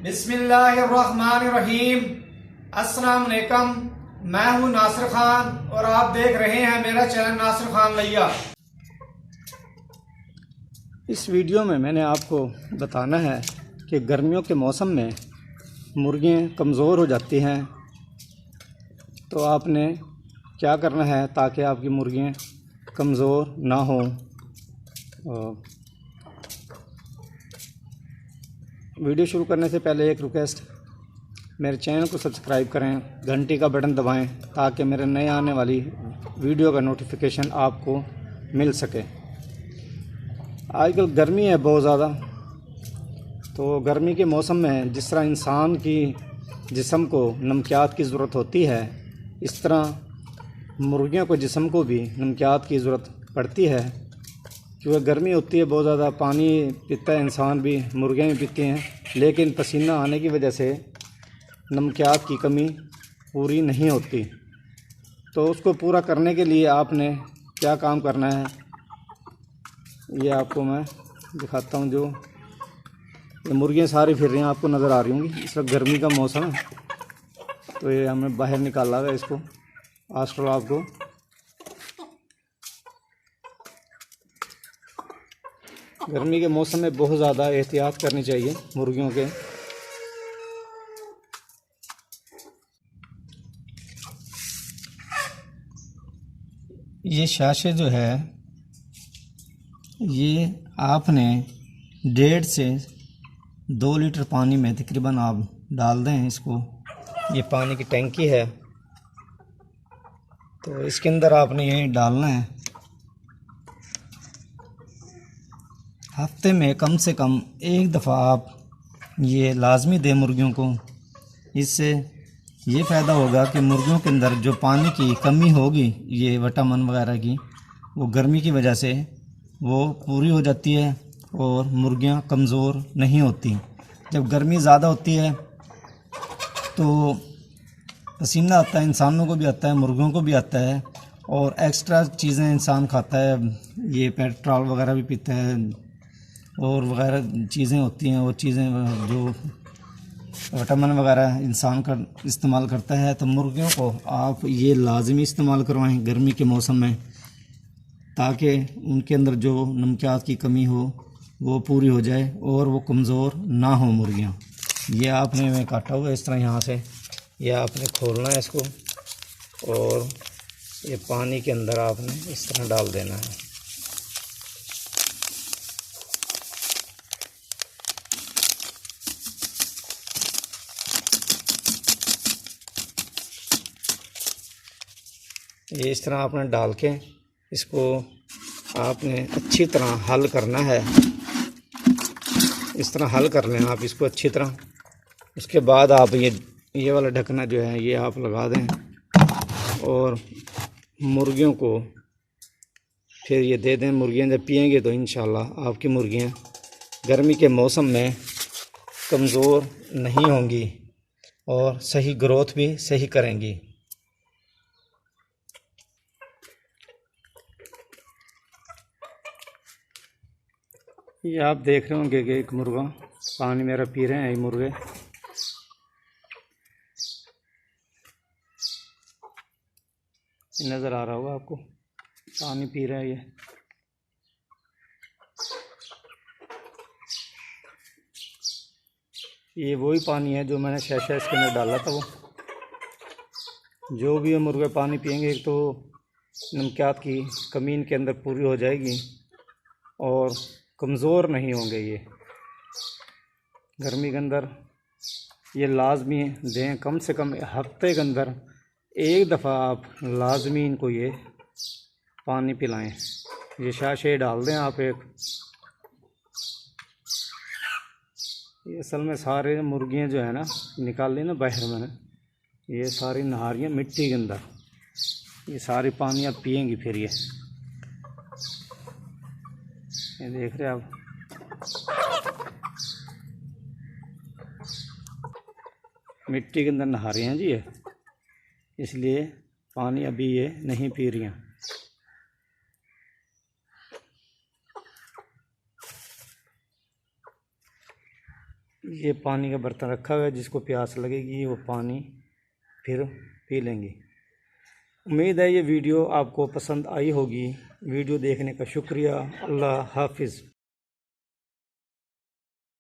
बिस्मिल्लाहिर्रहमानिर्रहीम। अस्सलाम वालेकुम। मैं हूं नासिर खान और आप देख रहे हैं मेरा चैनल नासिर खान लैया। इस वीडियो में मैंने आपको बताना है कि गर्मियों के मौसम में मुर्गियाँ कमज़ोर हो जाती हैं, तो आपने क्या करना है ताकि आपकी मुर्गियाँ कमज़ोर ना हों। वीडियो शुरू करने से पहले एक रिक्वेस्ट, मेरे चैनल को सब्सक्राइब करें, घंटी का बटन दबाएं ताकि मेरे नए आने वाली वीडियो का नोटिफिकेशन आपको मिल सके। आजकल गर्मी है बहुत ज़्यादा, तो गर्मी के मौसम में जिस तरह इंसान की जिस्म को नमकियात की ज़रूरत होती है, इस तरह मुर्गियों को जिस्म को भी नमकियात की ज़रूरत पड़ती है, क्योंकि गर्मी होती है बहुत ज़्यादा। पानी पीता है इंसान भी, मुर्गियाँ भी पीती हैं, लेकिन पसीना आने की वजह से नमकियात की कमी पूरी नहीं होती। तो उसको पूरा करने के लिए आपने क्या काम करना है, ये आपको मैं दिखाता हूँ। जो ये मुर्गियाँ सारी फिर रही हैं, आपको नज़र आ रही होंगी। इस वक्त गर्मी का मौसम है, तो ये हमने बाहर निकाला है इसको, आस्ट्रोलाब को। गर्मी के मौसम में बहुत ज़्यादा एहतियात करनी चाहिए मुर्गियों के। ये शाशे जो है, ये आपने 1.5 से 2 लीटर पानी में तकरीबन आप डाल दें इसको। ये पानी की टंकी है, तो इसके अंदर आपने ये डालना है। हफ्ते में कम से कम एक दफ़ा आप ये लाजमी दें मुर्गियों को। इससे ये फ़ायदा होगा कि मुर्गियों के अंदर जो पानी की कमी होगी, ये विटामिन वगैरह की, वो गर्मी की वजह से वो पूरी हो जाती है और मुर्गियां कमज़ोर नहीं होती। जब गर्मी ज़्यादा होती है तो पसीना आता है, इंसानों को भी आता है, मुर्गियों को भी आता है, और एक्स्ट्रा चीज़ें इंसान खाता है। ये पेट्रोल वगैरह भी पीता है और वगैरह चीज़ें होती हैं, वो चीज़ें जो विटामिन वगैरह इंसान का इस्तेमाल करता है। तो मुर्गियों को आप ये लाजमी इस्तेमाल करवाएं गर्मी के मौसम में, ताकि उनके अंदर जो नमकियात की कमी हो वो पूरी हो जाए और वो कमज़ोर ना हो मुर्गियाँ। ये आपने मैं काटा हुआ इस तरह यहाँ से, ये आपने खोलना है इसको और ये पानी के अंदर आपने इस तरह डाल देना है। ये इस तरह आपने डाल के इसको आपने अच्छी तरह हल करना है। इस तरह हल कर लें आप इसको अच्छी तरह। उसके बाद आप ये वाला ढकना जो है ये आप लगा दें और मुर्गियों को फिर ये दे दें। मुर्गियाँ जब पिएंगे तो इंशाल्लाह आपकी मुर्गियाँ गर्मी के मौसम में कमज़ोर नहीं होंगी और सही ग्रोथ भी सही करेंगी। ये आप देख रहे होंगे कि एक मुर्गा पानी मेरा पी रहे हैं। ये मुर्गे नज़र आ रहा होगा आपको, पानी पी रहे हैं। ये वही पानी है जो मैंने शैशा इसके अंदर डाला था। वो जो भी ये मुर्गे पानी पिएंगे, एक तो नमकियात की कमी इनके अंदर पूरी हो जाएगी और कमज़ोर नहीं होंगे। ये गर्मी के अंदर ये लाजमी दें, कम से कम हफ्ते के अंदर एक दफ़ा आप लाजमी इनको ये पानी पिलाएं। ये शाशे डाल दें आप एक। ये असल में सारे मुर्गियां जो है ना, निकाल ली ना बाहर मैंने, ये सारी नहा रही हैं मिट्टी के अंदर। ये सारी पानी आप पिएंगी फिर ये देख रहे आप। मिट्टी के अंदर नहा रही हैं जी ये, इसलिए पानी अभी ये नहीं पी रही हैं। ये पानी का बर्तन रखा हुआ है, जिसको प्यास लगेगी वो पानी फिर पी लेंगे। उम्मीद है ये वीडियो आपको पसंद आई होगी। वीडियो देखने का शुक्रिया। अल्लाह हाफिज़।